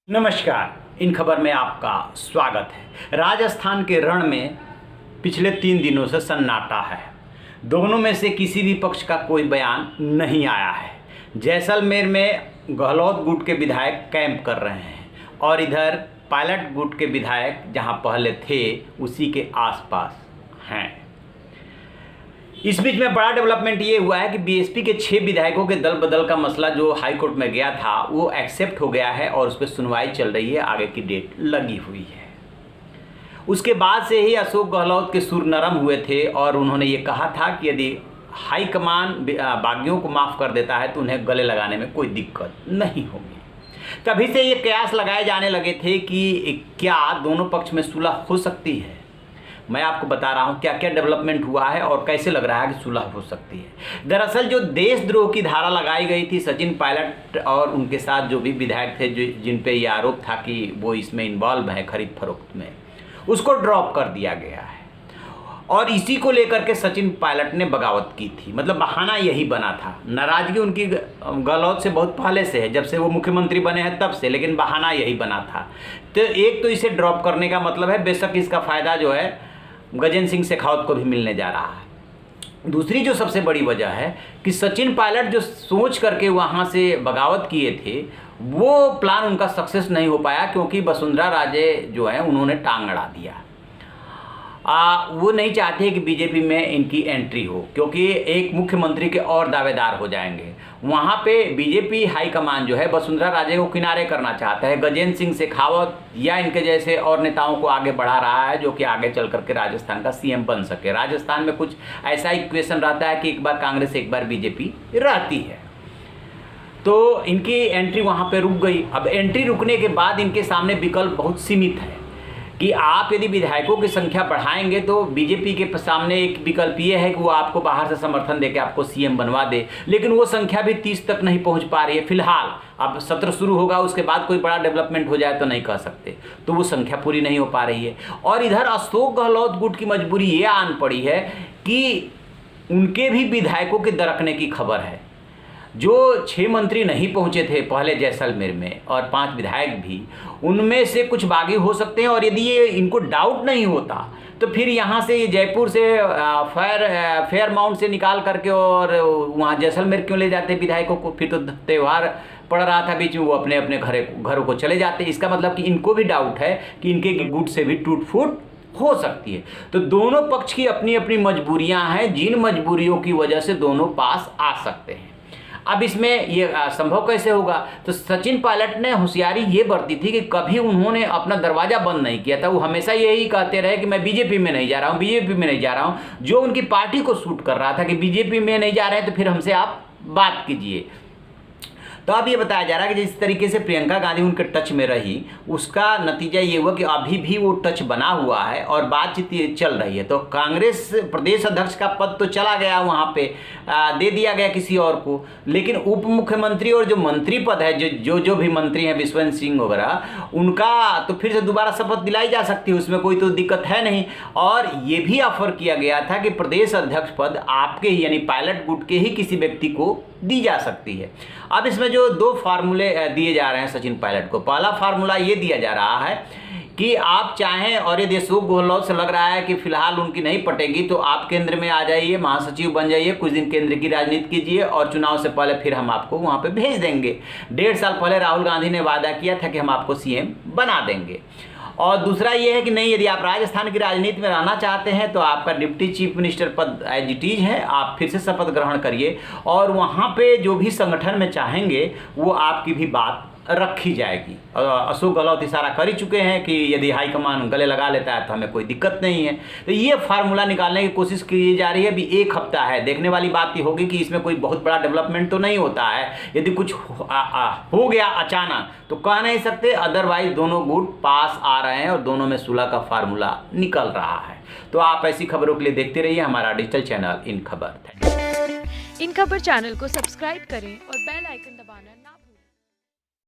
नमस्कार, इन खबर में आपका स्वागत है। राजस्थान के रण में पिछले 3 दिनों से सन्नाटा है। दोनों में से किसी भी पक्ष का कोई बयान नहीं आया है। जैसलमेर में गहलोत गुट के विधायक कैंप कर रहे हैं और इधर पायलट गुट के विधायक जहां पहले थे उसी के आसपास हैं। इस बीच में बड़ा डेवलपमेंट ये हुआ है कि बीएसपी के 6 विधायकों के दल बदल का मसला जो हाई कोर्ट में गया था वो एक्सेप्ट हो गया है और उस पर सुनवाई चल रही है, आगे की डेट लगी हुई है। उसके बाद से ही अशोक गहलोत के सुर नरम हुए थे और उन्होंने ये कहा था कि यदि हाईकमान बागियों को माफ़ कर देता है तो उन्हें गले लगाने में कोई दिक्कत नहीं होगी। तभी से ये कयास लगाए जाने लगे थे कि क्या दोनों पक्ष में सुलह हो सकती है। मैं आपको बता रहा हूँ क्या क्या डेवलपमेंट हुआ है और कैसे लग रहा है कि सुलह हो सकती है। दरअसल जो देशद्रोह की धारा लगाई गई थी सचिन पायलट और उनके साथ जो भी विधायक थे जिन पे ये आरोप था कि वो इसमें इन्वॉल्व हैं खरीद फरोख्त में, उसको ड्रॉप कर दिया गया है। और इसी को लेकर के सचिन पायलट ने बगावत की थी। मतलब बहाना यही बना था। नाराजगी उनकी गहलोत से बहुत पहले से है, जब से वो मुख्यमंत्री बने हैं तब से, लेकिन बहाना यही बना था। तो एक तो इसे ड्रॉप करने का मतलब है, बेशक इसका फ़ायदा जो है गजेंद्र सिंह शेखावत को भी मिलने जा रहा है। दूसरी जो सबसे बड़ी वजह है कि सचिन पायलट जो सोच करके वहाँ से बगावत किए थे वो प्लान उनका सक्सेस नहीं हो पाया, क्योंकि वसुंधरा राजे जो है उन्होंने टांग अड़ा दिया। वो नहीं चाहते कि बीजेपी में इनकी एंट्री हो, क्योंकि एक मुख्यमंत्री के और दावेदार हो जाएंगे। वहाँ पे बीजेपी हाईकमान जो है वसुंधरा राजे को किनारे करना चाहता है। गजेंद्र सिंह शेखावत या इनके जैसे और नेताओं को आगे बढ़ा रहा है जो कि आगे चल करके राजस्थान का सीएम बन सके। राजस्थान में कुछ ऐसा इक्वेशन रहता है कि एक बार कांग्रेस एक बार बीजेपी रहती है, तो इनकी एंट्री वहाँ पे रुक गई। अब एंट्री रुकने के बाद इनके सामने विकल्प बहुत सीमित है कि आप यदि विधायकों की संख्या बढ़ाएंगे तो बीजेपी के सामने एक विकल्प ये है कि वो आपको बाहर से समर्थन देके आपको सीएम बनवा दे, लेकिन वो संख्या भी 30 तक नहीं पहुंच पा रही है फिलहाल। अब सत्र शुरू होगा, उसके बाद कोई बड़ा डेवलपमेंट हो जाए तो नहीं कह सकते, तो वो संख्या पूरी नहीं हो पा रही है। और इधर अशोक गहलोत गुट की मजबूरी ये आन पड़ी है कि उनके भी विधायकों के दरकने की खबर है। जो 6 मंत्री नहीं पहुंचे थे पहले जैसलमेर में और 5 विधायक भी, उनमें से कुछ बागी हो सकते हैं। और यदि ये इनको डाउट नहीं होता तो फिर यहाँ से जयपुर से फेयर माउंट से निकाल करके और वहाँ जैसलमेर क्यों ले जाते विधायकों को। फिर तो त्यौहार पड़ रहा था बीच में, वो अपने अपने घरों को चले जाते। इसका मतलब कि इनको भी डाउट है कि इनके गुट से भी टूट फूट हो सकती है। तो दोनों पक्ष की अपनी अपनी मजबूरियां हैं, जिन मजबूरियों की वजह से दोनों पास आ सकते हैं। अब इसमें ये संभव कैसे होगा, तो सचिन पायलट ने होशियारी ये बरती थी कि कभी उन्होंने अपना दरवाज़ा बंद नहीं किया था। वो हमेशा यही कहते रहे कि मैं बीजेपी में नहीं जा रहा हूँ, बीजेपी में नहीं जा रहा हूँ। जो उनकी पार्टी को सूट कर रहा था कि बीजेपी में नहीं जा रहे हैं तो फिर हमसे आप बात कीजिए। तो अब ये बताया जा रहा है कि जिस तरीके से प्रियंका गांधी उनके टच में रही, उसका नतीजा ये हुआ कि अभी भी वो टच बना हुआ है और बातचीत चल रही है। तो कांग्रेस प्रदेश अध्यक्ष का पद तो चला गया, वहाँ पे दे दिया गया किसी और को, लेकिन उप मुख्यमंत्री और जो मंत्री पद है, जो भी मंत्री हैं विश्वनाथ सिंह वगैरह, उनका तो फिर से दोबारा शपथ दिलाई जा सकती है, उसमें कोई तो दिक्कत है नहीं। और ये भी ऑफर किया गया था कि प्रदेश अध्यक्ष पद आपके ही यानी पायलट गुट के ही किसी व्यक्ति को दी जा सकती है। अब इसमें जो 2 फार्मूले दिए जा रहे हैं सचिन पायलट को, पहला फार्मूला ये दिया जा रहा है कि आप चाहें और यदि अशोक गहलोत से लग रहा है कि फिलहाल उनकी नहीं पटेगी तो आप केंद्र में आ जाइए, महासचिव बन जाइए, कुछ दिन केंद्र की राजनीति कीजिए और चुनाव से पहले फिर हम आपको वहाँ पे भेज देंगे। 1.5 साल पहले राहुल गांधी ने वादा किया था कि हम आपको सीएम बना देंगे। और दूसरा ये है कि नहीं, यदि आप राजस्थान की राजनीति में रहना चाहते हैं तो आपका डिप्टी चीफ मिनिस्टर पद एज इट इज है, आप फिर से शपथ ग्रहण करिए और वहाँ पे जो भी संगठन में चाहेंगे वो आपकी भी बात रखी जाएगी। अशोक गहलोत इशारा कर ही चुके हैं कि यदि हाईकमान गले लगा लेता है तो हमें कोई दिक्कत नहीं है। तो ये फार्मूला निकालने की कोशिश की जा रही है। अभी 1 हफ्ता है, देखने वाली बात ये होगी कि इसमें कोई बहुत बड़ा डेवलपमेंट तो नहीं होता है। यदि कुछ हो गया अचानक तो कह नहीं सकते, अदरवाइज दोनों गुट पास आ रहे हैं और दोनों में सुलह का फार्मूला निकल रहा है। तो आप ऐसी खबरों के लिए देखते रहिए हमारा डिजिटल चैनल इन खबर। इन खबर चैनल को सब्सक्राइब करें और बेल आइकन दबाना ना